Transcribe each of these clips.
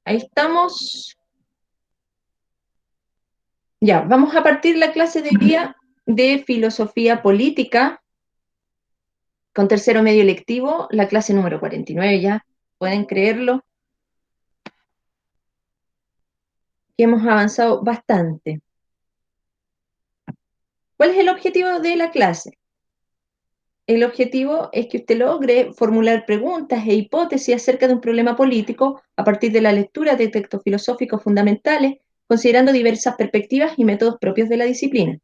Ahí estamos. Ya, vamos a partir la clase de día de filosofía política con tercero medio lectivo, la clase número 49 ya, pueden creerlo, que hemos avanzado bastante. ¿Cuál es el objetivo de la clase? El objetivo es que usted logre formular preguntas e hipótesis acerca de un problema político a partir de la lectura de textos filosóficos fundamentales, considerando diversas perspectivas y métodos propios de la disciplina.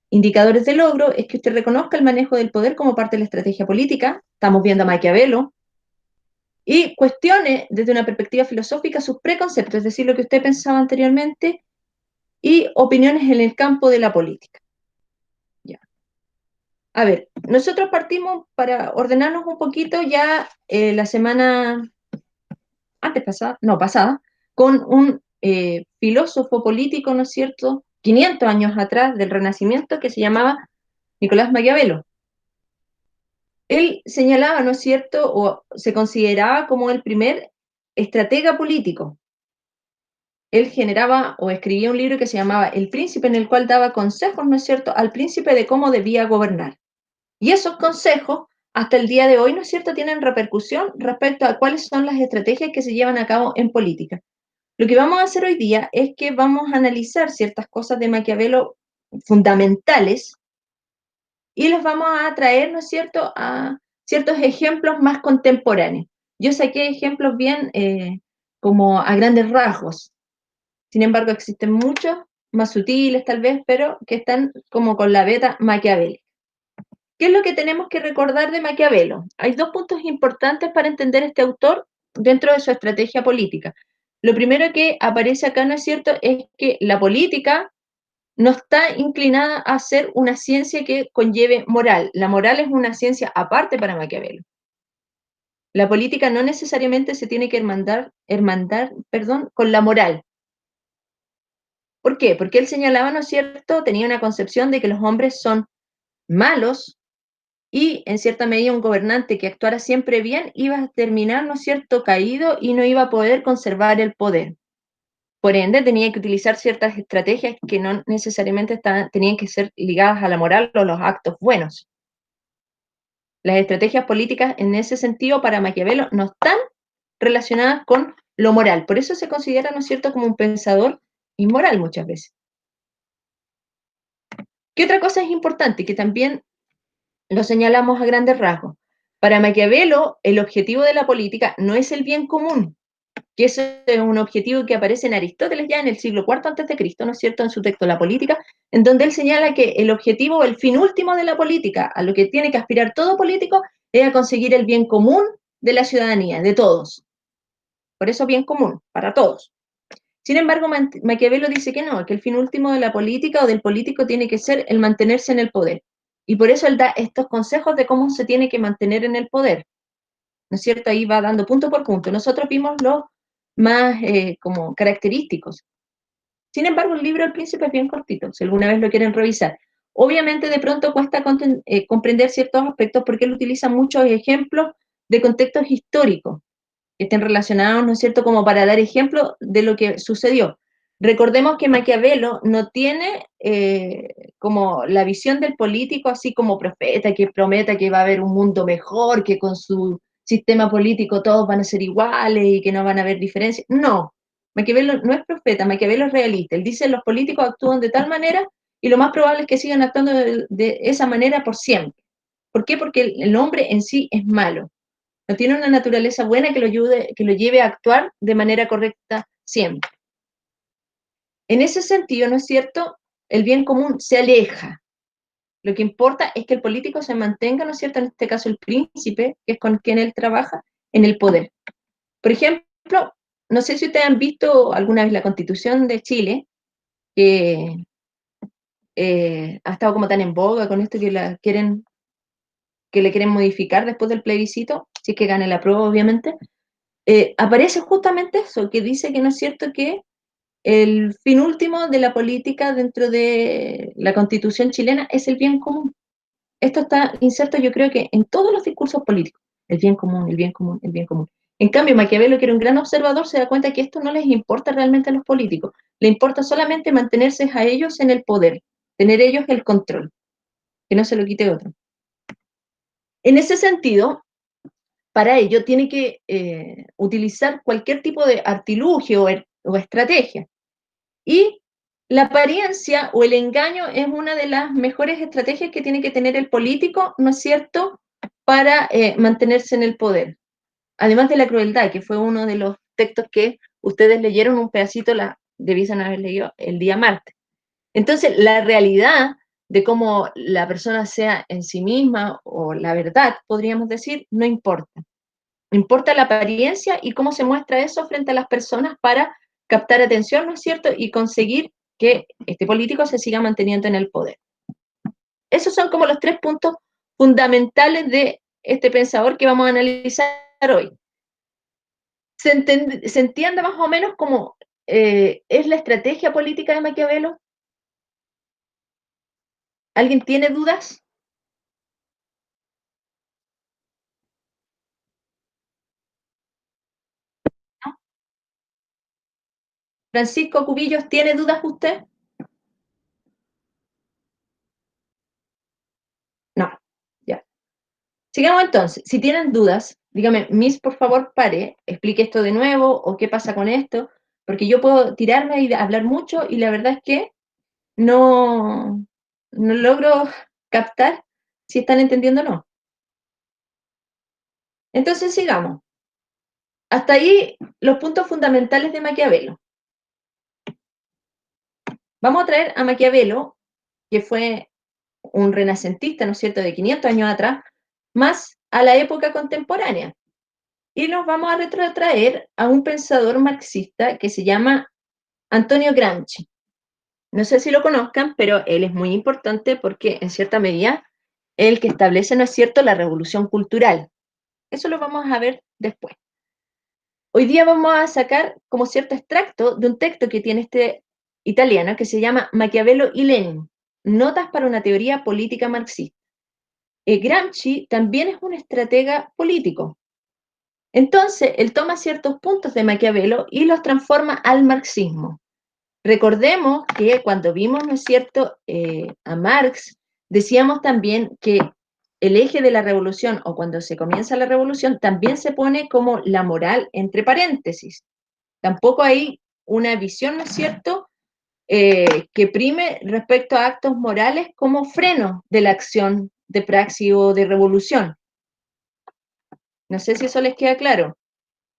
Indicadores de logro es que usted reconozca el manejo del poder como parte de la estrategia política, estamos viendo a Maquiavelo, y cuestione desde una perspectiva filosófica sus preconceptos, es decir, lo que usted pensaba anteriormente, y opiniones en el campo de la política. Ya. A ver, nosotros partimos para ordenarnos un poquito ya la semana antes pasada, no, pasada, con un filósofo político, ¿no es cierto?, 500 años atrás del Renacimiento, que se llamaba Nicolás Maquiavelo. Él señalaba, ¿no es cierto?, o se consideraba como el primer estratega político. Él generaba o escribía un libro que se llamaba El Príncipe, en el cual daba consejos, ¿no es cierto?, al príncipe de cómo debía gobernar. Y esos consejos, hasta el día de hoy, ¿no es cierto?, tienen repercusión respecto a cuáles son las estrategias que se llevan a cabo en política. Lo que vamos a hacer hoy día es que vamos a analizar ciertas cosas de Maquiavelo fundamentales y los vamos a traer, ¿no es cierto?, a ciertos ejemplos más contemporáneos. Yo saqué ejemplos bien como a grandes rasgos. Sin embargo, existen muchos más sutiles tal vez, pero que están como con la beta maquiavélica. ¿Qué es lo que tenemos que recordar de Maquiavelo? Hay dos puntos importantes para entender este autor dentro de su estrategia política. Lo primero que aparece acá, ¿no es cierto?, es que la política no está inclinada a ser una ciencia que conlleve moral. La moral es una ciencia aparte para Maquiavelo. La política no necesariamente se tiene que hermandar, con la moral. ¿Por qué? Porque él señalaba, ¿no es cierto?, tenía una concepción de que los hombres son malos y, en cierta medida, un gobernante que actuara siempre bien iba a terminar, ¿no es cierto?, caído y no iba a poder conservar el poder. Por ende, tenía que utilizar ciertas estrategias que no necesariamente tenían que ser ligadas a la moral o los actos buenos. Las estrategias políticas, en ese sentido, para Maquiavelo, no están relacionadas con lo moral. Por eso se considera, ¿no es cierto?, como un pensador inmoral muchas veces. ¿Qué otra cosa es importante? Que también lo señalamos a grandes rasgos. Para Maquiavelo, el objetivo de la política no es el bien común, que ese es un objetivo que aparece en Aristóteles ya en el siglo IV antes de Cristo, ¿no es cierto?, en su texto La Política, en donde él señala que el objetivo, el fin último de la política, a lo que tiene que aspirar todo político, es a conseguir el bien común de la ciudadanía, de todos. Por eso bien común, para todos. Sin embargo, Maquiavelo dice que no, que el fin último de la política o del político tiene que ser el mantenerse en el poder. Y por eso él da estos consejos de cómo se tiene que mantener en el poder. ¿No es cierto? Ahí va dando punto por punto. Nosotros vimos los más como característicos. Sin embargo, el libro El Príncipe es bien cortito, si alguna vez lo quieren revisar. Obviamente, de pronto cuesta comprender ciertos aspectos porque él utiliza muchos ejemplos de contextos históricos que estén relacionados, ¿no es cierto?, como para dar ejemplo de lo que sucedió. Recordemos que Maquiavelo no tiene como la visión del político así como profeta que prometa que va a haber un mundo mejor, que con su sistema político todos van a ser iguales y que no van a haber diferencias. No, Maquiavelo no es profeta, Maquiavelo es realista. Él dice los políticos actúan de tal manera y lo más probable es que sigan actuando de esa manera por siempre. ¿Por qué? Porque el hombre en sí es malo. No tiene una naturaleza buena que lo lleve a actuar de manera correcta siempre. En ese sentido, ¿no es cierto?, el bien común se aleja. Lo que importa es que el político se mantenga, ¿no es cierto?, en este caso el príncipe, que es con quien él trabaja, en el poder. Por ejemplo, no sé si ustedes han visto alguna vez la Constitución de Chile, que ha estado como tan en boga con esto que le quieren modificar después del plebiscito, si es que gane la prueba, obviamente. Aparece justamente eso, que dice que no es cierto que el fin último de la política dentro de la Constitución chilena es el bien común. Esto está inserto, yo creo que en todos los discursos políticos. El bien común, el bien común, el bien común. En cambio, Maquiavelo, que era un gran observador, se da cuenta que esto no les importa realmente a los políticos, le importa solamente mantenerse a ellos en el poder, tener ellos el control, que no se lo quite otro. En ese sentido, para ello tiene que utilizar cualquier tipo de artilugio o estrategia. Y la apariencia o el engaño es una de las mejores estrategias que tiene que tener el político, ¿no es cierto?, para mantenerse en el poder. Además de la crueldad, que fue uno de los textos que ustedes leyeron un pedacito, debiesen haber leído el día martes. Entonces, la realidad de cómo la persona sea en sí misma o la verdad, podríamos decir, no importa. Importa la apariencia y cómo se muestra eso frente a las personas para captar atención, ¿no es cierto? Y conseguir que este político se siga manteniendo en el poder. Esos son como los 3 puntos fundamentales de este pensador que vamos a analizar hoy. ¿Se entiende más o menos cómo es la estrategia política de Maquiavelo? ¿Alguien tiene dudas? ¿No? Francisco Cubillos, ¿tiene dudas usted? No, ya. Sigamos entonces. Si tienen dudas, dígame, Miss, por favor, pare, explique esto de nuevo o qué pasa con esto, porque yo puedo tirarme y hablar mucho y la verdad es que no, no logro captar si están entendiendo o no. Entonces sigamos. Hasta ahí los puntos fundamentales de Maquiavelo. Vamos a traer a Maquiavelo, que fue un renacentista, ¿no es cierto?, de 500 años atrás, más a la época contemporánea. Y nos vamos a retrotraer a un pensador marxista que se llama Antonio Gramsci. No sé si lo conozcan, pero él es muy importante porque, en cierta medida, es el que establece, ¿no es cierto?, la revolución cultural. Eso lo vamos a ver después. Hoy día vamos a sacar como cierto extracto de un texto que tiene este italiano que se llama Maquiavelo y Lenin, Notas para una teoría política marxista. Gramsci también es un estratega político. Entonces, él toma ciertos puntos de Maquiavelo y los transforma al marxismo. Recordemos que cuando vimos, ¿no es cierto?, a Marx, decíamos también que el eje de la revolución, o cuando se comienza la revolución, también se pone como la moral entre paréntesis. Tampoco hay una visión, ¿no es cierto?, que prime respecto a actos morales como freno de la acción de praxis o de revolución. No sé si eso les queda claro.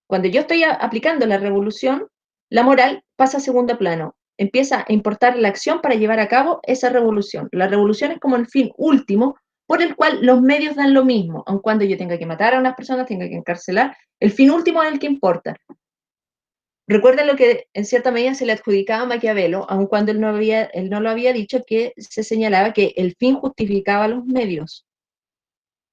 Cuando yo estoy aplicando la revolución, la moral pasa a segundo plano. Empieza a importar la acción para llevar a cabo esa revolución. La revolución es como el fin último por el cual los medios dan lo mismo, aun cuando yo tenga que matar a unas personas, tenga que encarcelar, el fin último es el que importa. Recuerden lo que en cierta medida se le adjudicaba a Maquiavelo, aun cuando él no lo había dicho, que se señalaba que el fin justificaba los medios.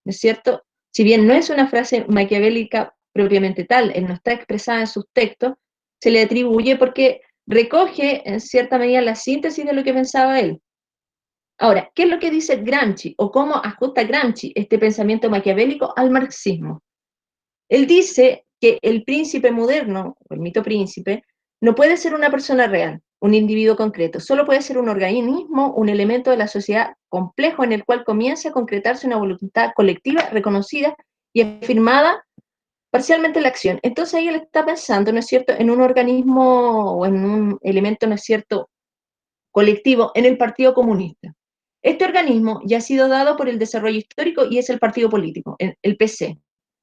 ¿No es cierto? Si bien no es una frase maquiavélica propiamente tal, él no está expresada en sus textos, se le atribuye porque recoge en cierta medida la síntesis de lo que pensaba él. Ahora, ¿qué es lo que dice Gramsci o cómo ajusta Gramsci este pensamiento maquiavélico al marxismo? Él dice que el príncipe moderno, o el mito príncipe, no puede ser una persona real, un individuo concreto, solo puede ser un organismo, un elemento de la sociedad complejo en el cual comienza a concretarse una voluntad colectiva reconocida y afirmada parcialmente en la acción. Entonces ahí él está pensando, ¿no es cierto?, en un organismo o en un elemento, ¿no es cierto?, colectivo en el Partido Comunista. Este organismo ya ha sido dado por el desarrollo histórico y es el partido político, el PC,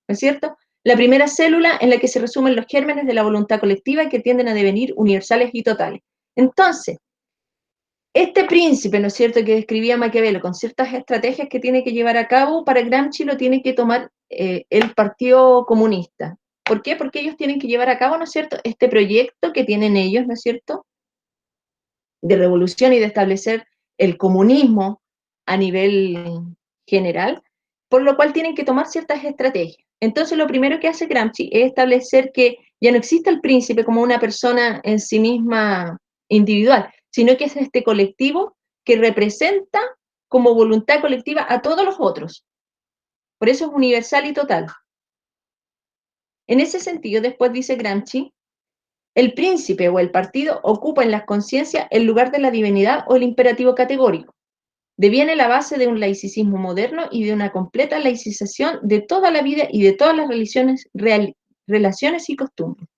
¿no es cierto? La primera célula en la que se resumen los gérmenes de la voluntad colectiva que tienden a devenir universales y totales. Entonces, este príncipe, ¿no es cierto?, que describía Maquiavelo con ciertas estrategias que tiene que llevar a cabo, para Gramsci lo tiene que tomar el Partido Comunista. ¿Por qué? Porque ellos tienen que llevar a cabo, ¿no es cierto?, este proyecto que tienen ellos, ¿no es cierto?, de revolución y de establecer el comunismo a nivel general, por lo cual tienen que tomar ciertas estrategias. Entonces, lo primero que hace Gramsci es establecer que ya no existe el príncipe como una persona en sí misma individual, sino que es este colectivo que representa como voluntad colectiva a todos los otros. Por eso es universal y total. En ese sentido, después dice Gramsci, el príncipe o el partido ocupa en las conciencias el lugar de la divinidad o el imperativo categórico. Deviene la base de un laicismo moderno y de una completa laicización de toda la vida y de todas las relaciones y costumbres.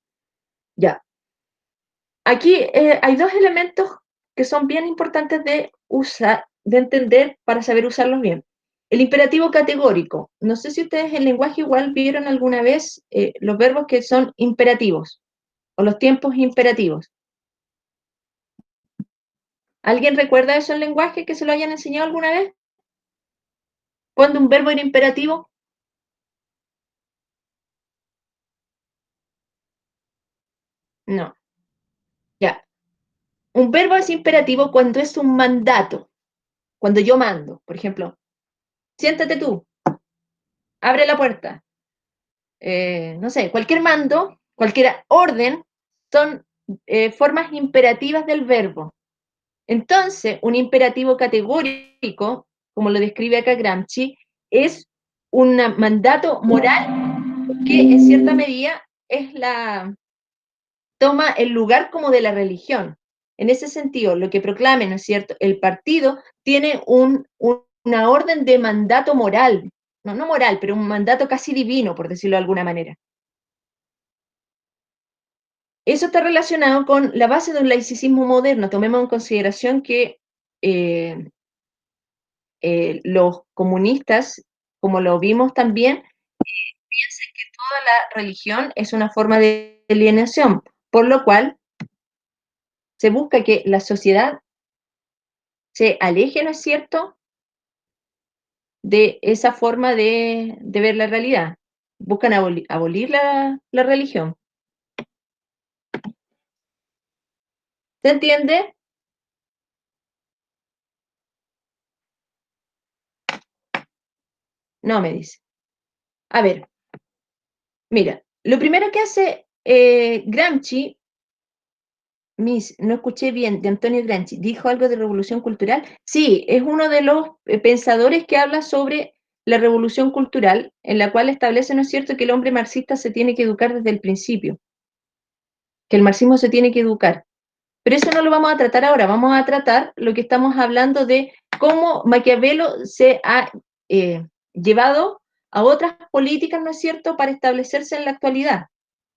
Ya. Aquí hay dos elementos que son bien importantes de usar, de entender para saber usarlos bien. El imperativo categórico. No sé si ustedes en lenguaje igual vieron alguna vez los verbos que son imperativos o los tiempos imperativos. ¿Alguien recuerda eso en lenguaje que se lo hayan enseñado alguna vez? ¿Cuándo un verbo era imperativo? No. Ya. Un verbo es imperativo cuando es un mandato. Cuando yo mando, por ejemplo, siéntate tú, abre la puerta. No sé, cualquier mando, cualquier orden, son formas imperativas del verbo. Entonces, un imperativo categórico, como lo describe acá Gramsci, es un mandato moral que en cierta medida es toma el lugar como de la religión. En ese sentido, lo que proclame, ¿no es cierto? El partido tiene una orden de mandato moral, no moral, pero un mandato casi divino, por decirlo de alguna manera. Eso está relacionado con la base de un laicismo moderno. Tomemos en consideración que eh, los comunistas, como lo vimos también, piensan que toda la religión es una forma de alienación, por lo cual se busca que la sociedad se aleje, ¿no es cierto?, de esa forma de ver la realidad. Buscan abolir la religión. ¿Se entiende? No, me dice. A ver, mira, lo primero que hace Gramsci, no escuché bien, de Antonio Gramsci, ¿dijo algo de revolución cultural? Sí, es uno de los pensadores que habla sobre la revolución cultural, en la cual establece, ¿no es cierto?, que el hombre marxista se tiene que educar desde el principio, que el marxismo se tiene que educar. Pero eso no lo vamos a tratar ahora, vamos a tratar lo que estamos hablando de cómo Maquiavelo se ha llevado a otras políticas, ¿no es cierto?, para establecerse en la actualidad.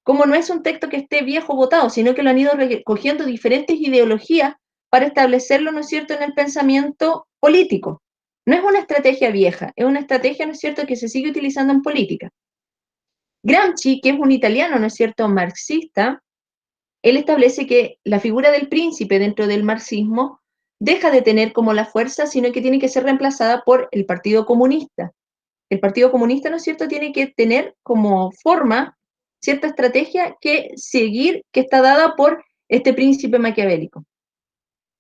Como no es un texto que esté viejo votado, sino que lo han ido recogiendo diferentes ideologías para establecerlo, ¿no es cierto?, en el pensamiento político. No es una estrategia vieja, es una estrategia, ¿no es cierto?, que se sigue utilizando en política. Gramsci, que es un italiano, ¿no es cierto?, marxista, él establece que la figura del príncipe dentro del marxismo deja de tener como la fuerza, sino que tiene que ser reemplazada por el Partido Comunista. El Partido Comunista, ¿no es cierto?, tiene que tener como forma cierta estrategia que seguir, que está dada por este príncipe maquiavélico.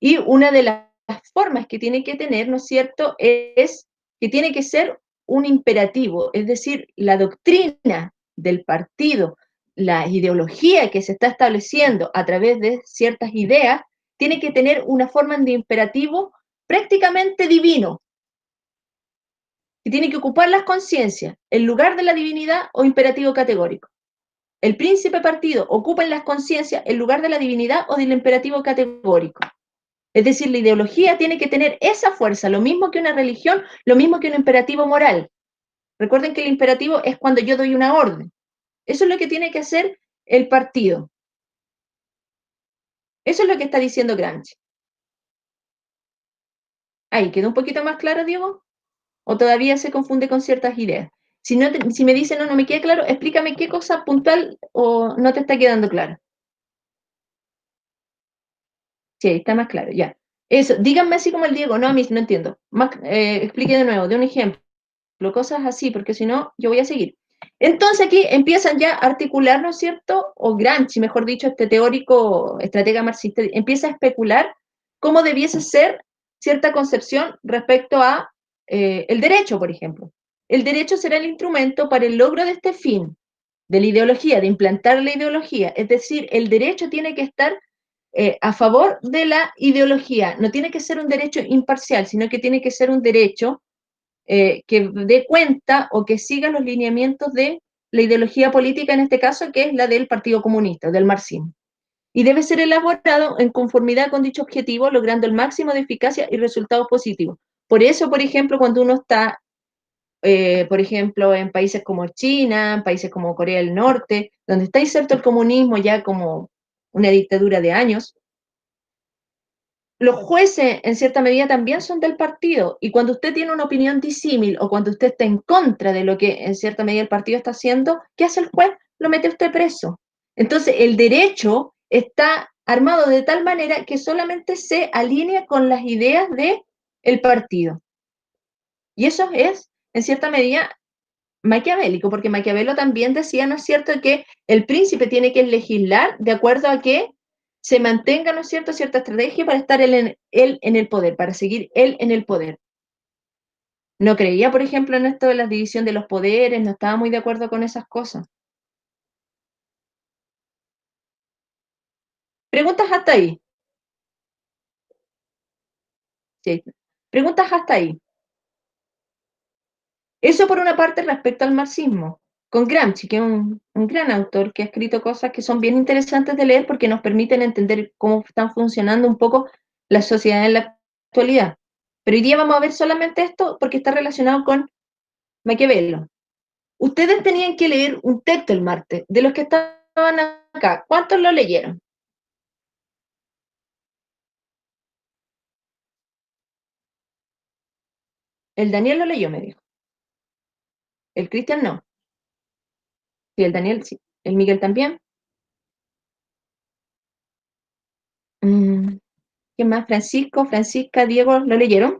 Y una de las formas que tiene que tener, ¿no es cierto?, es que tiene que ser un imperativo, es decir, la doctrina del partido, la ideología que se está estableciendo a través de ciertas ideas, tiene que tener una forma de imperativo prácticamente divino, que tiene que ocupar las conciencias, en lugar de la divinidad o imperativo categórico. El príncipe partido ocupa en las conciencias el lugar de la divinidad o del imperativo categórico. Es decir, la ideología tiene que tener esa fuerza, lo mismo que una religión, lo mismo que un imperativo moral. Recuerden que el imperativo es cuando yo doy una orden. Eso es lo que tiene que hacer el partido. Eso es lo que está diciendo Gramsci. Ahí, ¿quedó un poquito más claro, Diego? ¿O todavía se confunde con ciertas ideas? Si, no si me dice no me queda claro, explícame qué cosa puntual o no te está quedando claro. Sí, está más claro, ya. Eso, díganme así como el Diego, no, a mí no entiendo. Más, explique de nuevo, de un ejemplo, cosas así, porque si no, yo voy a seguir. Entonces aquí empiezan ya a articular, ¿no es cierto? O Gramsci, mejor dicho, este teórico, estratega marxista, empieza a especular cómo debiese ser cierta concepción respecto a el derecho, por ejemplo. El derecho será el instrumento para el logro de este fin, de la ideología, de implantar la ideología. Es decir, el derecho tiene que estar a favor de la ideología. No tiene que ser un derecho imparcial, sino que tiene que ser un derecho que dé cuenta o que siga los lineamientos de la ideología política en este caso, que es la del Partido Comunista, del marxismo. Y debe ser elaborado en conformidad con dicho objetivo, logrando el máximo de eficacia y resultados positivos. Por eso, por ejemplo, cuando uno está, por ejemplo, en países como China, en países como Corea del Norte, donde está inserto el comunismo ya como una dictadura de años, los jueces en cierta medida también son del partido y cuando usted tiene una opinión disímil o cuando usted está en contra de lo que en cierta medida el partido está haciendo, ¿qué hace el juez? Lo mete usted preso. Entonces el derecho está armado de tal manera que solamente se alinea con las ideas del partido. Y eso es, en cierta medida, maquiavélico, porque Maquiavelo también decía, ¿no es cierto?, que el príncipe tiene que legislar de acuerdo a que se mantenga, ¿no es cierto?, cierta estrategia para estar él en el poder, para seguir él en el poder. No creía, por ejemplo, en esto de la división de los poderes, no estaba muy de acuerdo con esas cosas. Preguntas hasta ahí. Sí. Preguntas hasta ahí. Eso por una parte respecto al marxismo, con Gramsci, que es un gran autor que ha escrito cosas que son bien interesantes de leer porque nos permiten entender cómo están funcionando un poco las sociedades en la actualidad. Pero hoy día vamos a ver solamente esto porque está relacionado con Maquiavelo. Ustedes tenían que leer un texto el martes, de los que estaban acá. ¿Cuántos lo leyeron? El Daniel lo leyó, me dijo. El Cristian no. Sí, el Daniel sí. El Miguel también. Mm, ¿Quién más? Francisco, Francisca, Diego, ¿lo leyeron?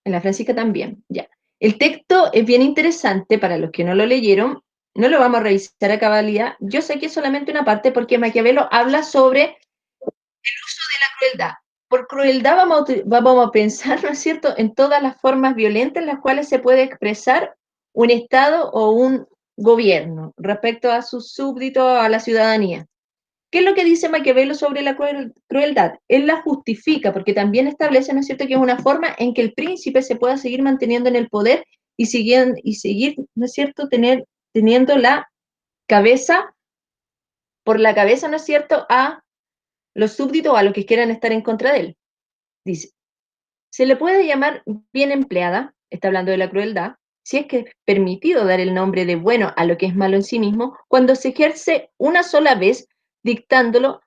En la Francisca también, ya. El texto es bien interesante para los que no lo leyeron, no lo vamos a revisar a cabalidad. Yo sé que es solamente una parte porque Maquiavelo habla sobre el uso de la crueldad. Por crueldad vamos a pensar, ¿no es cierto?, en todas las formas violentas en las cuales se puede expresar un Estado o un gobierno respecto a sus súbditos, a la ciudadanía. ¿Qué es lo que dice Maquiavelo sobre la crueldad? Él la justifica porque también establece, ¿no es cierto?, que es una forma en que el príncipe se pueda seguir manteniendo en el poder y seguir, ¿no es cierto?, teniendo la cabeza, por la cabeza, ¿no es cierto?, a los súbditos o a los que quieran estar en contra de él. Dice, se le puede llamar bien empleada, está hablando de la crueldad, si es que es permitido dar el nombre de bueno a lo que es malo en sí mismo, cuando se ejerce una sola vez dictándolo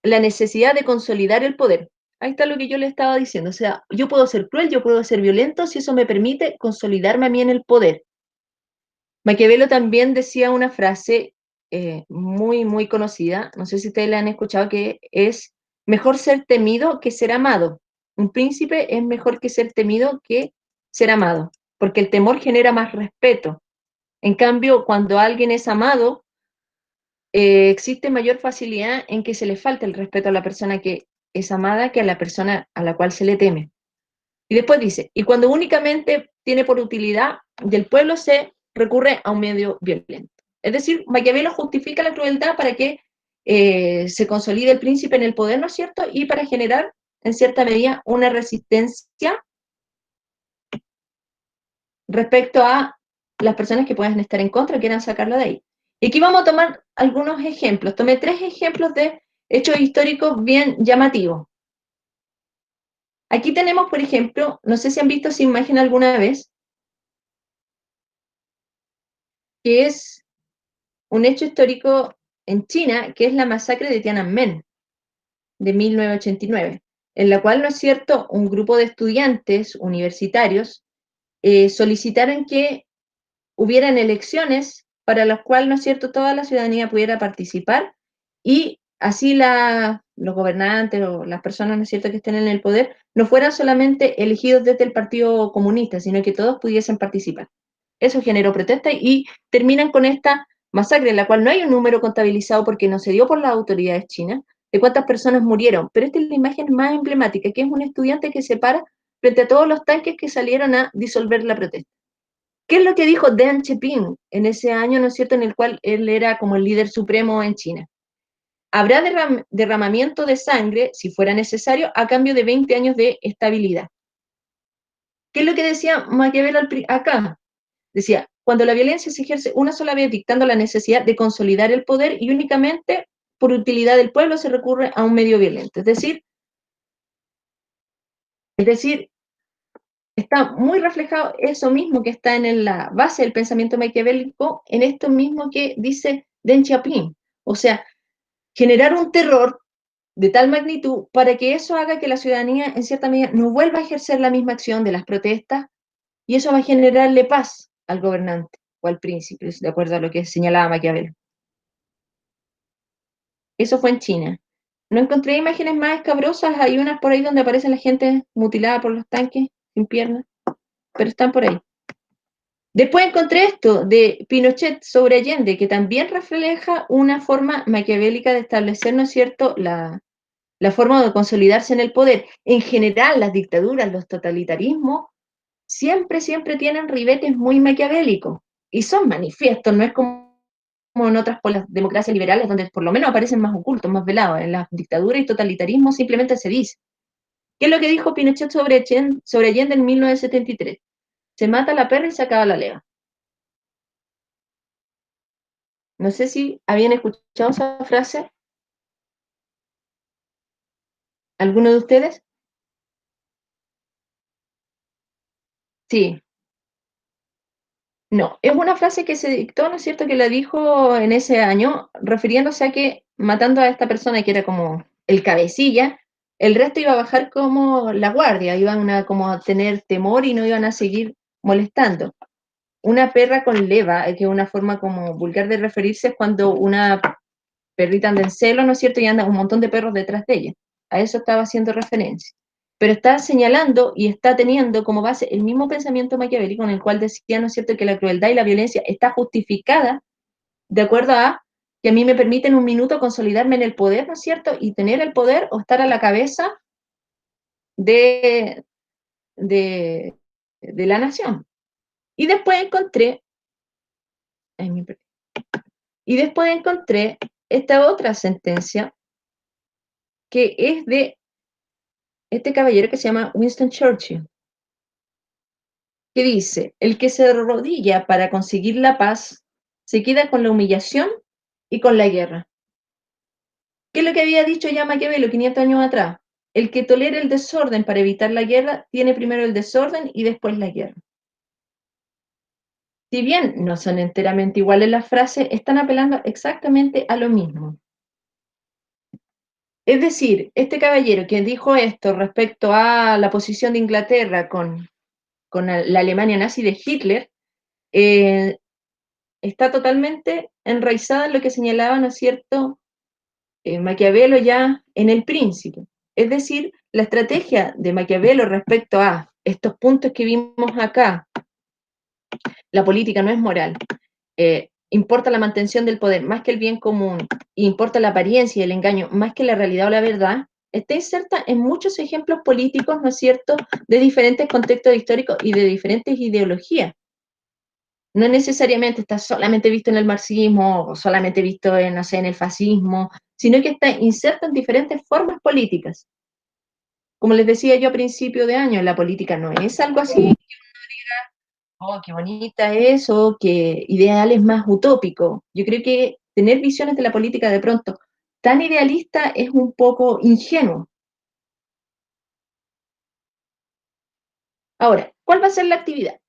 la necesidad de consolidar el poder. Ahí está lo que yo le estaba diciendo. O sea, yo puedo ser cruel, yo puedo ser violento si eso me permite consolidarme a mí en el poder. Maquiavelo también decía una frase muy, muy conocida, no sé si ustedes la han escuchado, que es mejor ser temido que ser amado. Un príncipe es mejor que ser temido que ser amado, porque el temor genera más respeto. En cambio, cuando alguien es amado, existe mayor facilidad en que se le falte el respeto a la persona que es amada que a la persona a la cual se le teme. Y después dice, y cuando únicamente tiene por utilidad del pueblo se recurre a un medio violento. Es decir, Maquiavelo justifica la crueldad para que se consolide el príncipe en el poder, ¿no es cierto? Y para generar, en cierta medida, una resistencia respecto a las personas que puedan estar en contra o quieran sacarlo de ahí. Y aquí vamos a tomar algunos ejemplos. Tomé 3 ejemplos de hechos históricos bien llamativos. Aquí tenemos, por ejemplo, no sé si han visto esa imagen alguna vez, que es un hecho histórico en China, que es la masacre de Tiananmen de 1989, en la cual, ¿no es cierto?, un grupo de estudiantes universitarios solicitaron que hubieran elecciones para las cuales, ¿no es cierto?, toda la ciudadanía pudiera participar y así los gobernantes o las personas, ¿no es cierto?, que estén en el poder no fueran solamente elegidos desde el Partido Comunista, sino que todos pudiesen participar. Eso generó protesta y terminan con esta masacre, en la cual no hay un número contabilizado porque no se dio por las autoridades chinas de cuántas personas murieron, pero esta es la imagen más emblemática, que es un estudiante que se para frente a todos los tanques que salieron a disolver la protesta. ¿Qué es lo que dijo Deng Xiaoping en ese año, ¿no es cierto?, en el cual él era como el líder supremo en China? Habrá derramamiento de sangre, si fuera necesario, a cambio de 20 años de estabilidad. ¿Qué es lo que decía Maquiavelo acá? Decía, cuando la violencia se ejerce una sola vez dictando la necesidad de consolidar el poder y únicamente por utilidad del pueblo se recurre a un medio violento. Es decir, está muy reflejado eso mismo que está en la base del pensamiento maquiavélico, en esto mismo que dice Deng Xiaoping. O sea, generar un terror de tal magnitud para que eso haga que la ciudadanía, en cierta medida, no vuelva a ejercer la misma acción de las protestas y eso va a generarle paz al gobernante o al príncipe, de acuerdo a lo que señalaba Maquiavelo. Eso fue en China. No encontré imágenes más escabrosas, hay unas por ahí donde aparece la gente mutilada por los tanques, sin piernas, pero están por ahí. Después encontré esto de Pinochet sobre Allende, que también refleja una forma maquiavélica de establecer, ¿no es cierto?, la forma de consolidarse en el poder. En general, las dictaduras, los totalitarismos, siempre tienen ribetes muy maquiavélicos y son manifiestos, no es como en otras por las democracias liberales donde por lo menos aparecen más ocultos, más velados. En las dictaduras y totalitarismo simplemente se dice. ¿Qué es lo que dijo Pinochet sobre Allende en 1973? Se mata a la perra y se acaba la leva. No sé si habían escuchado esa frase, ¿alguno de ustedes? Sí, no, es una frase que se dictó, ¿no es cierto?, que la dijo en ese año, refiriéndose a que matando a esta persona que era como el cabecilla, el resto iba a bajar como la guardia, iban a como a tener temor y no iban a seguir molestando. Una perra con leva, que es una forma como vulgar de referirse, es cuando una perrita anda en celo, ¿no es cierto?, y anda un montón de perros detrás de ella. A eso estaba haciendo referencia. Pero está señalando y está teniendo como base el mismo pensamiento maquiavélico en el cual decía, ¿no es cierto?, que la crueldad y la violencia está justificada de acuerdo a que a mí me permiten un minuto consolidarme en el poder, ¿no es cierto?, y tener el poder o estar a la cabeza de, de, de la nación. Y después encontré, y después encontré esta otra sentencia que es de este caballero que se llama Winston Churchill, que dice, el que se arrodilla para conseguir la paz se queda con la humillación y con la guerra. ¿Qué es lo que había dicho ya Maquiavelo 500 años atrás? El que tolera el desorden para evitar la guerra tiene primero el desorden y después la guerra. Si bien no son enteramente iguales las frases, están apelando exactamente a lo mismo. Es decir, este caballero que dijo esto respecto a la posición de Inglaterra con la Alemania nazi de Hitler, eh, está totalmente enraizada en lo que señalaba, ¿no es cierto?, Maquiavelo ya en El Príncipe. Es decir, la estrategia de Maquiavelo respecto a estos puntos que vimos acá, la política no es moral, importa la mantención del poder más que el bien común, importa la apariencia y el engaño más que la realidad o la verdad, está inserta en muchos ejemplos políticos, ¿no es cierto?, de diferentes contextos históricos y de diferentes ideologías. No necesariamente está solamente visto en el marxismo o solamente visto en, no sé, en el fascismo, sino que está inserto en diferentes formas políticas. Como les decía yo a principio de año, la política no es algo así, oh, qué bonita es, o qué ideales más utópicos. Yo creo que tener visiones de la política de pronto tan idealista es un poco ingenuo. Ahora, ¿cuál va a ser la actividad?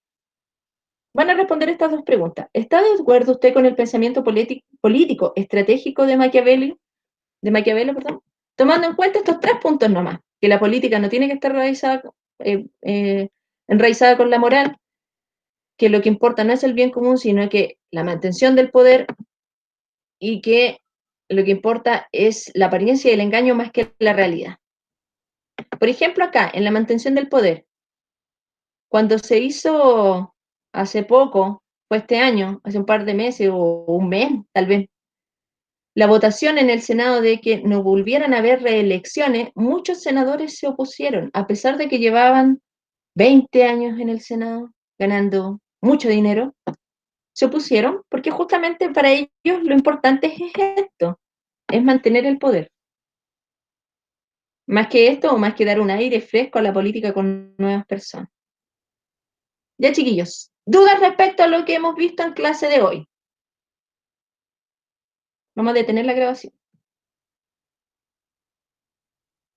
Van a responder estas dos preguntas. ¿Está de acuerdo usted con el pensamiento político estratégico de Maquiavelo, perdón, tomando en cuenta estos tres puntos nomás, que la política no tiene que estar eh, eh, enraizada con la moral, que lo que importa no es el bien común, sino que la mantención del poder y que lo que importa es la apariencia y el engaño más que la realidad? Por ejemplo, acá, en la mantención del poder, cuando se hizo hace poco, fue este año, hace un par de meses o un mes, tal vez, la votación en el Senado de que no volvieran a haber reelecciones, muchos senadores se opusieron, a pesar de que llevaban 20 años en el Senado, ganando mucho dinero, se opusieron porque justamente para ellos lo importante es esto, es mantener el poder. Más que esto o más que dar un aire fresco a la política con nuevas personas. Ya, chiquillos, Dudas respecto a lo que hemos visto en clase de hoy. Vamos a detener la grabación.